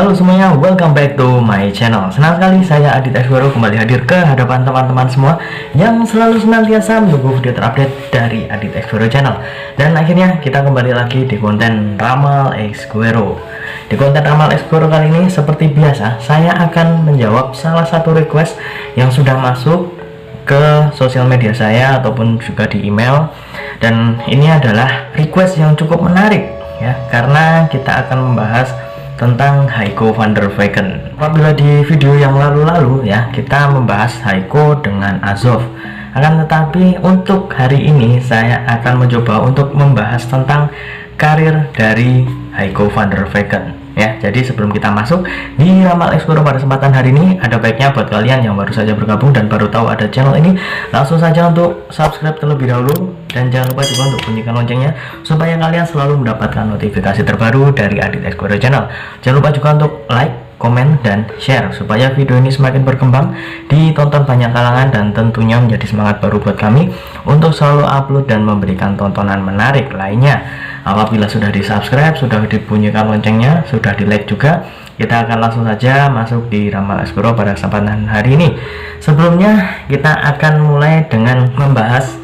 Halo semuanya, welcome back to my channel. Senang sekali saya Adit Eswero kembali hadir ke hadapan teman-teman semua yang selalu senantiasa menunggu video terupdate dari Adit Eswero channel. Dan akhirnya kita kembali lagi di konten Ramal Eswero. Di konten Ramal Eswero kali ini seperti biasa, saya akan menjawab salah satu request yang sudah masuk ke sosial media saya ataupun juga di email. Dan ini adalah request yang cukup menarik ya, karena kita akan membahas tentang Heiko van der Weycken. Apabila di video yang lalu-lalu ya, kita membahas Heiko dengan Azov. Akan tetapi untuk hari ini saya akan mencoba untuk membahas tentang karir dari Heiko van der Weycken. Ya, jadi sebelum kita masuk di Ramal Eswero pada kesempatan hari ini, ada baiknya buat kalian yang baru saja bergabung dan baru tahu ada channel ini, langsung saja untuk subscribe terlebih dahulu, dan jangan lupa juga untuk bunyikan loncengnya supaya kalian selalu mendapatkan notifikasi terbaru dari Adit Eswero channel. Jangan lupa juga untuk like, komen, dan share supaya video ini semakin berkembang, ditonton banyak kalangan, dan tentunya menjadi semangat baru buat kami untuk selalu upload dan memberikan tontonan menarik lainnya. Apabila sudah di subscribe, sudah dibunyikan loncengnya, sudah di like juga, kita akan langsung saja masuk di Ramal Eswero pada kesempatan hari ini. Sebelumnya kita akan mulai dengan membahas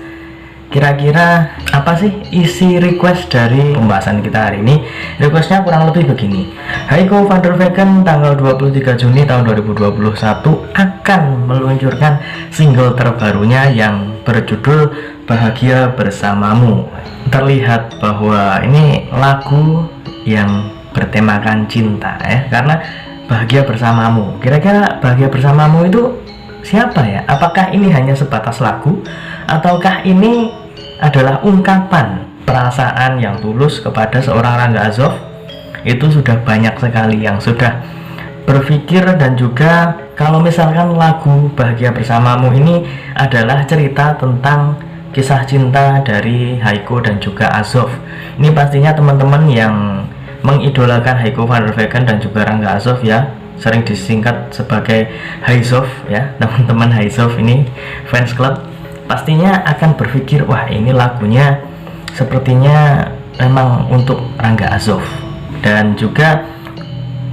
kira-kira apa sih isi request dari pembahasan kita hari ini. Requestnya kurang lebih begini: Heiko van der Weycken tanggal 23 Juni tahun 2021 akan meluncurkan single terbarunya yang berjudul Bahagia Bersamamu. Terlihat bahwa ini lagu yang bertemakan cinta ya, karena bahagia bersamamu. Kira-kira bahagia bersamamu itu siapa ya? Apakah ini hanya sebatas lagu, ataukah ini adalah ungkapan perasaan yang tulus kepada seorang Rangga Azov? Itu sudah banyak sekali yang sudah berpikir, dan juga kalau misalkan lagu Bahagia Bersamamu ini adalah cerita tentang kisah cinta dari Heiko dan juga Azov. Ini pastinya teman-teman yang mengidolakan Heiko van der Weycken dan juga Rangga Azov ya, sering disingkat sebagai Haizov ya, teman-teman Haizov ini fans club, pastinya akan berpikir, wah ini lagunya sepertinya memang untuk Rangga Azov. Dan juga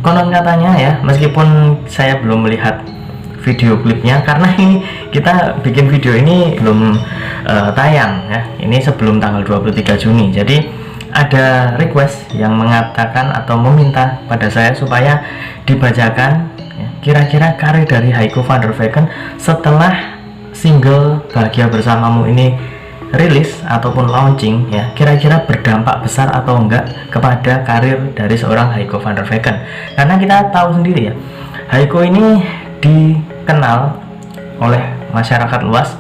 konon katanya ya, meskipun saya belum melihat video klipnya karena ini kita bikin video ini belum tayang ya, ini sebelum tanggal 23 Juni. Jadi ada request yang mengatakan atau meminta pada saya supaya dibacakan ya, kira-kira karir dari Heiko van der Weycken setelah single Bahagia Bersamamu ini rilis ataupun launching ya, kira-kira berdampak besar atau enggak kepada karir dari seorang Heiko van der Weycken. Karena kita tahu sendiri ya, Heiko ini dikenal oleh masyarakat luas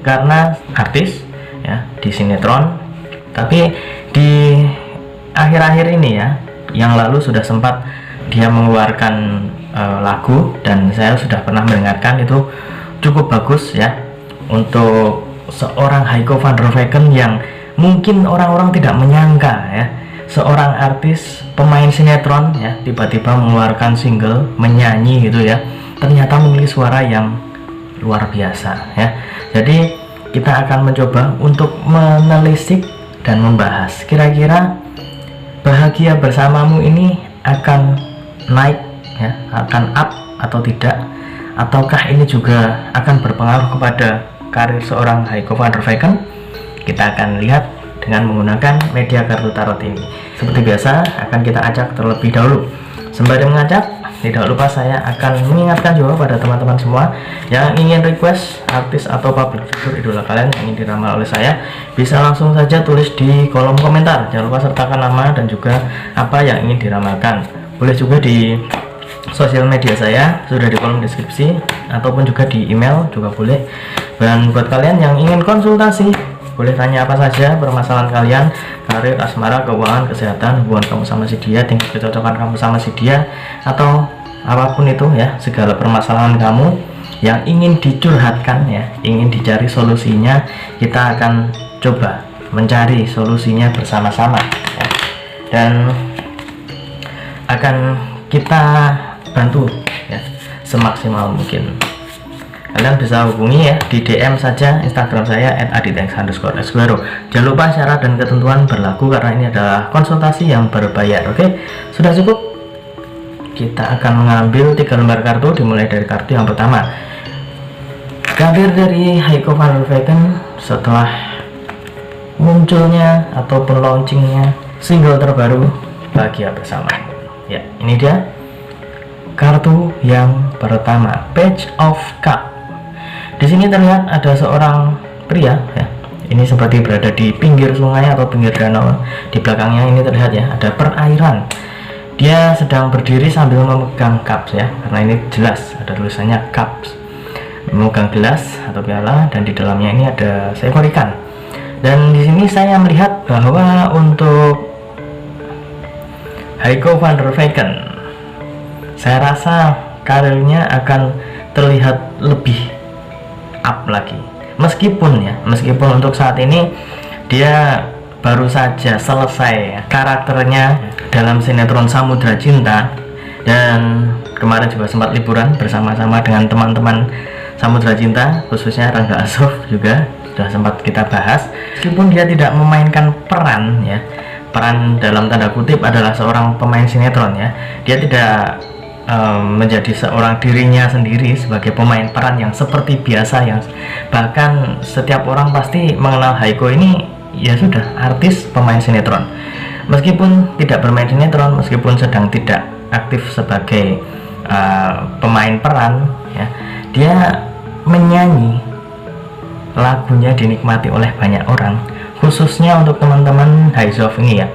karena artis ya di sinetron, tapi di akhir-akhir ini ya, yang lalu sudah sempat dia mengeluarkan lagu, dan saya sudah pernah mendengarkan, itu cukup bagus ya untuk seorang Heiko van der Weycken yang mungkin orang-orang tidak menyangka ya, seorang artis pemain sinetron ya tiba-tiba mengeluarkan single, menyanyi gitu ya, ternyata memiliki suara yang luar biasa ya. Jadi kita akan mencoba untuk menelisik dan membahas kira-kira Bahagia Bersamamu ini akan naik ya, akan up atau tidak, ataukah ini juga akan berpengaruh kepada karir seorang Heiko van der Weycken. Kita akan lihat dengan menggunakan media kartu tarot ini. Seperti biasa akan kita acak terlebih dahulu. Sembari mengacak, tidak lupa saya akan mengingatkan juga pada teman-teman semua yang ingin request artis atau public figure idola kalian yang ingin diramal oleh saya, bisa langsung saja tulis di kolom komentar. Jangan lupa sertakan nama dan juga apa yang ingin diramalkan. Boleh juga di sosial media saya, sudah di kolom deskripsi, ataupun juga di email juga boleh. Dan buat kalian yang ingin konsultasi, boleh tanya apa saja permasalahan kalian, karir, asmara, keuangan, kesehatan, hubungan kamu sama si dia, tingkat kecocokan kamu sama si dia, atau apapun itu ya, segala permasalahan kamu yang ingin dicurhatkan ya, ingin dicari solusinya, kita akan coba mencari solusinya bersama-sama ya. Dan akan kita bantu ya semaksimal mungkin. Kalian bisa hubungi ya di DM saja Instagram saya @aditx_eswero. Jangan lupa syarat dan ketentuan berlaku karena ini adalah konsultasi yang berbayar. Oke, sudah cukup? kita akan mengambil 3 lembar kartu, dimulai dari kartu yang pertama. Karir dari Heiko van der Weycken setelah munculnya ataupun launchingnya single terbaru Bahagia Bersama. Ya, ini dia kartu yang pertama, Page of Cup. Di sini terlihat ada seorang pria ya. Ini seperti berada di pinggir sungai atau pinggir danau. Di belakangnya ini terlihat ya, ada perairan. Dia sedang berdiri sambil memegang cups ya, karena ini jelas ada tulisannya cups. Memegang gelas atau piala, dan di dalamnya ini ada seekor ikan. Dan di sini saya melihat bahwa untuk Heiko van der Weycken, saya rasa karirnya akan terlihat lebih up lagi. Meskipun untuk saat ini dia baru saja selesai karakternya dalam sinetron Samudra Cinta, dan kemarin juga sempat liburan bersama-sama dengan teman-teman Samudra Cinta, khususnya Rangga Azof juga sudah sempat kita bahas. Meskipun dia tidak memainkan peran ya, peran dalam tanda kutip adalah seorang pemain sinetron ya, dia tidak menjadi seorang dirinya sendiri sebagai pemain peran yang seperti biasa, yang bahkan setiap orang pasti mengenal Heiko ini ya sudah artis pemain sinetron. Meskipun tidak bermain sinetron, meskipun sedang tidak aktif sebagai pemain peran ya, dia menyanyi, lagunya dinikmati oleh banyak orang, khususnya untuk teman-teman Haizof ini ya,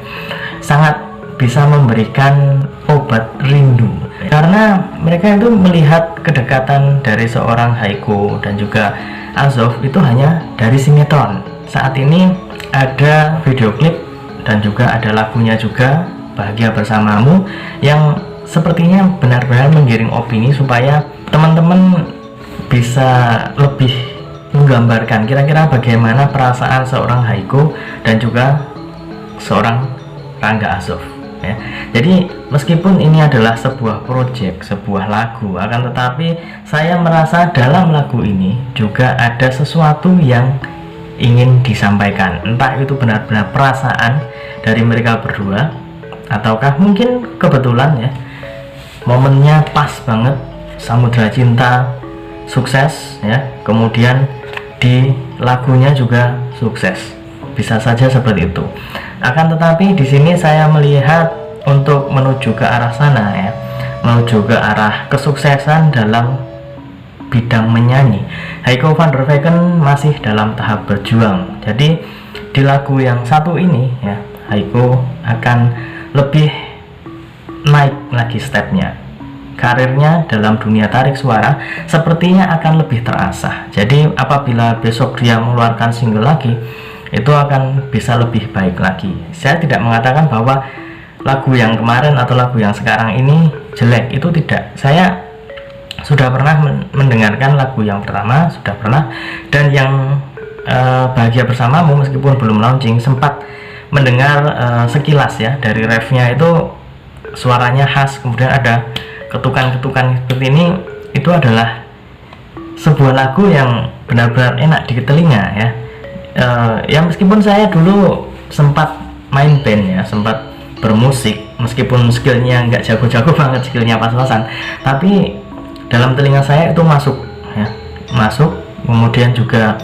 sangat bisa memberikan obat rindu, karena mereka itu melihat kedekatan dari seorang Heiko dan juga Azof itu hanya dari sinetron. Saat ini ada video klip dan juga ada lagunya juga, Bahagia Bersamamu, yang sepertinya benar-benar menggiring opini supaya teman-teman bisa lebih menggambarkan kira-kira bagaimana perasaan seorang Heiko dan juga seorang Rangga Azof ya. Jadi meskipun ini adalah sebuah project, sebuah lagu, akan tetapi saya merasa dalam lagu ini juga ada sesuatu yang ingin disampaikan. Entah itu benar-benar perasaan dari mereka berdua, ataukah mungkin kebetulan ya, momennya pas banget, Samudra Cinta sukses ya, kemudian di lagunya juga sukses, bisa saja seperti itu. Akan tetapi di sini saya melihat untuk menuju ke arah sana ya, menuju ke arah kesuksesan dalam bidang menyanyi, Heiko van der Weycken masih dalam tahap berjuang. Jadi di lagu yang satu ini ya, Heiko akan lebih naik lagi stepnya. Karirnya dalam dunia tarik suara sepertinya akan lebih terasah. Jadi apabila besok dia mengeluarkan single lagi, itu akan bisa lebih baik lagi. Saya tidak mengatakan bahwa lagu yang kemarin atau lagu yang sekarang ini jelek, itu tidak. Saya sudah pernah mendengarkan lagu yang pertama, sudah pernah, dan yang Bahagia Bersamamu meskipun belum launching, sempat mendengar sekilas ya dari refnya, itu suaranya khas, kemudian ada ketukan-ketukan seperti ini. Itu adalah sebuah lagu yang benar-benar enak di telinga ya. Ya meskipun saya dulu sempat main band ya, sempat bermusik, meskipun skillnya nggak jago-jago banget, skillnya pas-pasan, tapi dalam telinga saya itu masuk ya, masuk, kemudian juga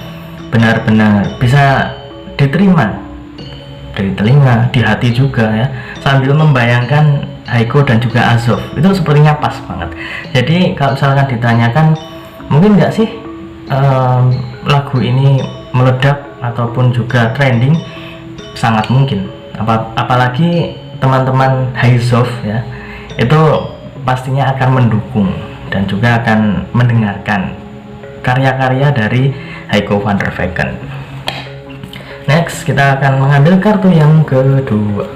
benar-benar bisa diterima dari telinga, di hati juga ya, sambil membayangkan Heiko dan juga Azof, itu sepertinya pas banget. Jadi kalau misalkan ditanyakan mungkin nggak sih lagu ini meledak ataupun juga trending, sangat mungkin. Apalagi teman-teman Haizof ya, itu pastinya akan mendukung dan juga akan mendengarkan karya-karya dari Heiko van der Weycken. Next, kita akan mengambil kartu yang kedua.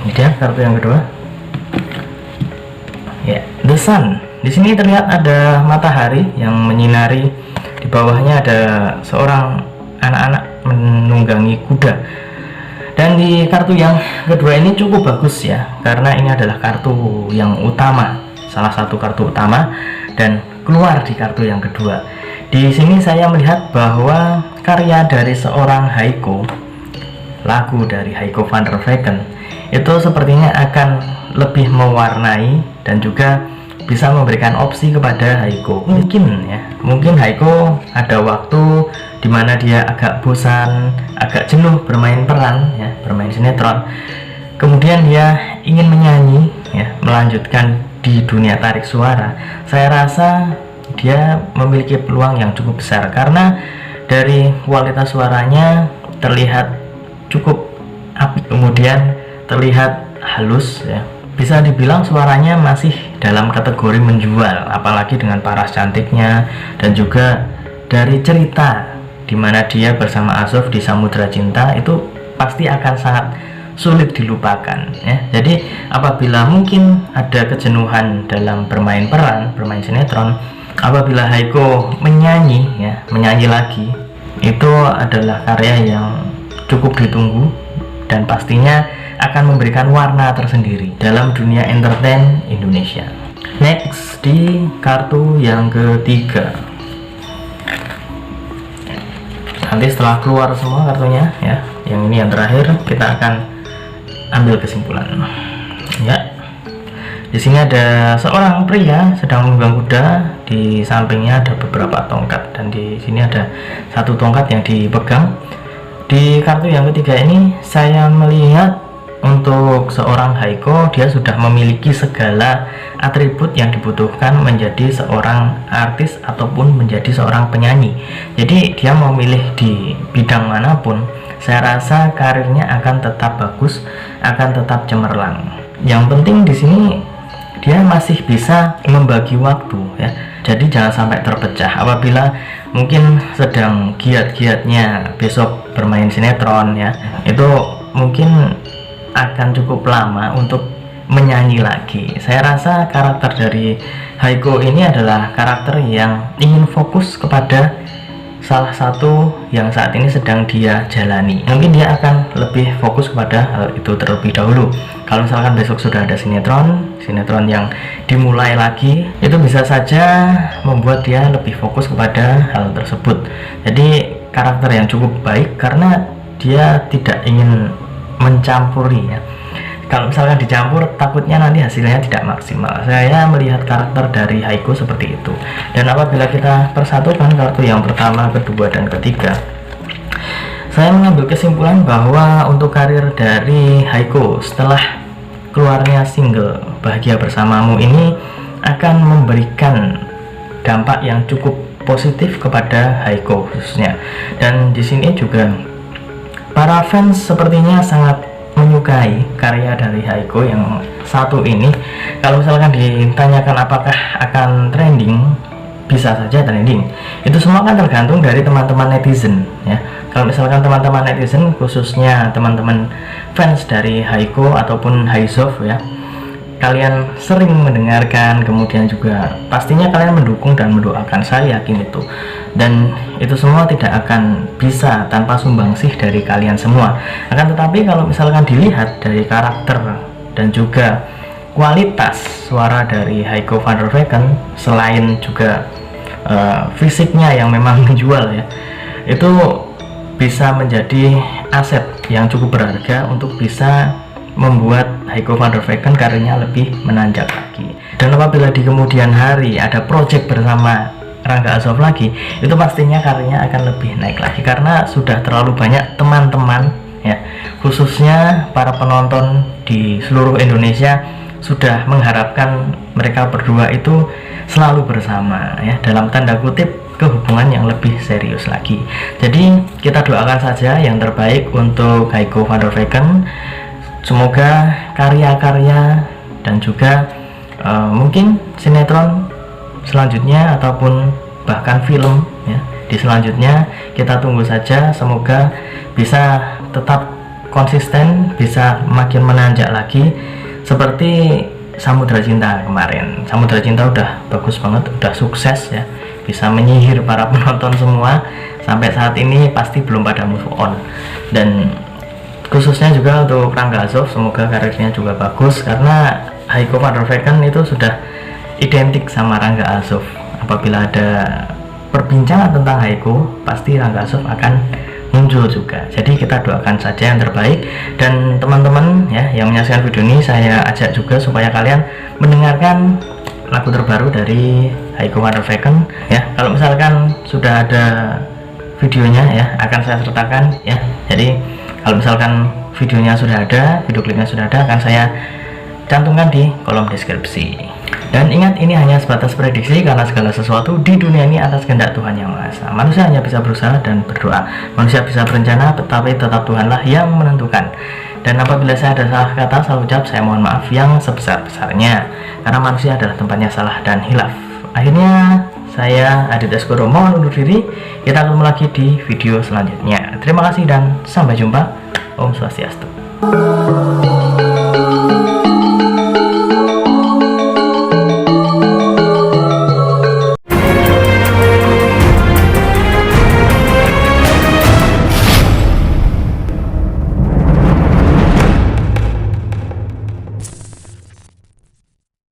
Ini dia kartu yang kedua. Ya, The Sun. Di sini terlihat ada matahari yang menyinari. Di bawahnya ada seorang anak-anak menunggangi kuda. Dan di kartu yang kedua ini cukup bagus ya, karena ini adalah kartu yang utama, salah satu kartu utama, dan keluar di kartu yang kedua. Di sini saya melihat bahwa karya dari seorang Heiko, lagu dari Heiko van der Weycken itu sepertinya akan lebih mewarnai dan juga bisa memberikan opsi kepada Haiko. Mungkin Haiko ada waktu dimana dia agak bosan, agak jenuh bermain peran ya, bermain sinetron, kemudian dia ingin menyanyi ya, melanjutkan di dunia tarik suara. Saya rasa dia memiliki peluang yang cukup besar karena dari kualitas suaranya terlihat cukup apik, kemudian terlihat halus ya. Bisa dibilang suaranya masih dalam kategori menjual, apalagi dengan paras cantiknya dan juga dari cerita dimana dia bersama Azov di Samudra Cinta itu pasti akan sangat sulit dilupakan ya. Jadi apabila mungkin ada kejenuhan dalam bermain peran, bermain sinetron, apabila Haiko menyanyi ya, menyanyi lagi, itu adalah karya yang cukup ditunggu dan pastinya akan memberikan warna tersendiri dalam dunia entertain Indonesia. Next, di kartu yang ketiga, nanti setelah keluar semua kartunya ya, yang ini yang terakhir, kita akan ambil kesimpulan ya. Di sini ada seorang pria sedang menunggang kuda, di sampingnya ada beberapa tongkat dan di sini ada satu tongkat yang dipegang. Di kartu yang ketiga ini saya melihat untuk seorang Haiko, dia sudah memiliki segala atribut yang dibutuhkan menjadi seorang artis ataupun menjadi seorang penyanyi. Jadi dia mau milih di bidang manapun, saya rasa karirnya akan tetap bagus, akan tetap cemerlang. Yang penting di sini dia masih bisa membagi waktu ya. Jadi jangan sampai terpecah. Apabila mungkin sedang giat-giatnya besok bermain sinetron ya, itu mungkin akan cukup lama untuk menyanyi lagi. Saya rasa karakter dari Haiko ini adalah karakter yang ingin fokus kepada salah satu yang saat ini sedang dia jalani. Mungkin dia akan lebih fokus kepada hal itu terlebih dahulu. Kalau misalkan besok sudah ada sinetron yang dimulai lagi, itu bisa saja membuat dia lebih fokus kepada hal tersebut. Jadi karakter yang cukup baik karena dia tidak ingin mencampuri ya. Kalau misalkan dicampur, takutnya nanti hasilnya tidak maksimal. Saya melihat karakter dari Haiko seperti itu. Dan apabila kita persatukan kartu yang pertama, kedua, dan ketiga, saya mengambil kesimpulan bahwa untuk karir dari Haiko setelah keluarnya single Bahagia Bersamamu ini akan memberikan dampak yang cukup positif kepada Haiko khususnya. Dan di sini juga para fans sepertinya sangat menyukai karya dari Haiko yang satu ini. Kalau misalkan ditanyakan apakah akan trending, bisa saja trending. Itu semua kan tergantung dari teman-teman netizen ya. Kalau misalkan teman-teman netizen, khususnya teman-teman fans dari Haiko ataupun Haizov ya, kalian sering mendengarkan, kemudian juga pastinya kalian mendukung dan mendoakan, saya yakin itu. Dan itu semua tidak akan bisa tanpa sumbangsih dari kalian semua. Akan tetapi kalau misalkan dilihat dari karakter dan juga kualitas suara dari Haiko van der Vecken, selain juga fisiknya yang memang menjual ya, itu bisa menjadi aset yang cukup berharga untuk bisa membuat Haiko van der Vecken karirnya lebih menanjak lagi. Dan apabila di kemudian hari ada project bersama Rangga Azov lagi, itu pastinya karirnya akan lebih naik lagi karena sudah terlalu banyak teman-teman ya, khususnya para penonton di seluruh Indonesia sudah mengharapkan mereka berdua itu selalu bersama ya, dalam tanda kutip kehubungan yang lebih serius lagi. Jadi kita doakan saja yang terbaik untuk Haiko van der Vecken. Semoga karya-karya dan juga mungkin sinetron selanjutnya ataupun bahkan film ya, di selanjutnya kita tunggu saja. Semoga bisa tetap konsisten, bisa makin menanjak lagi seperti Samudra Cinta kemarin. Samudra Cinta udah bagus banget, udah sukses ya, bisa menyihir para penonton semua. Sampai saat ini pasti belum pada move on. Dan khususnya juga untuk Rangga Azov, semoga karirnya juga bagus karena Haiko van der Vecken itu sudah identik sama Rangga Azov. Apabila ada perbincangan tentang Haiko, pasti Rangga Azov akan muncul juga. Jadi kita doakan saja yang terbaik. Dan teman-teman ya yang menyaksikan video ini, saya ajak juga supaya kalian mendengarkan lagu terbaru dari Haiko Motherfucking ya. Kalau misalkan sudah ada videonya ya, akan saya sertakan ya. Jadi kalau misalkan videonya sudah ada, video klipnya sudah ada, akan saya cantumkan di kolom deskripsi. Dan ingat, ini hanya sebatas prediksi karena segala sesuatu di dunia ini atas kehendak Tuhan Yang Maha Esa. Manusia hanya bisa berusaha dan berdoa. Manusia bisa berencana, tetapi tetap Tuhanlah yang menentukan. Dan apabila saya ada salah kata, salah ucap, saya mohon maaf yang sebesar-besarnya. Karena manusia adalah tempatnya salah dan hilaf. Akhirnya saya Adit Eskoro mohon undur diri. Kita ketemu lagi di video selanjutnya. Terima kasih dan sampai jumpa. Om Swastiastu.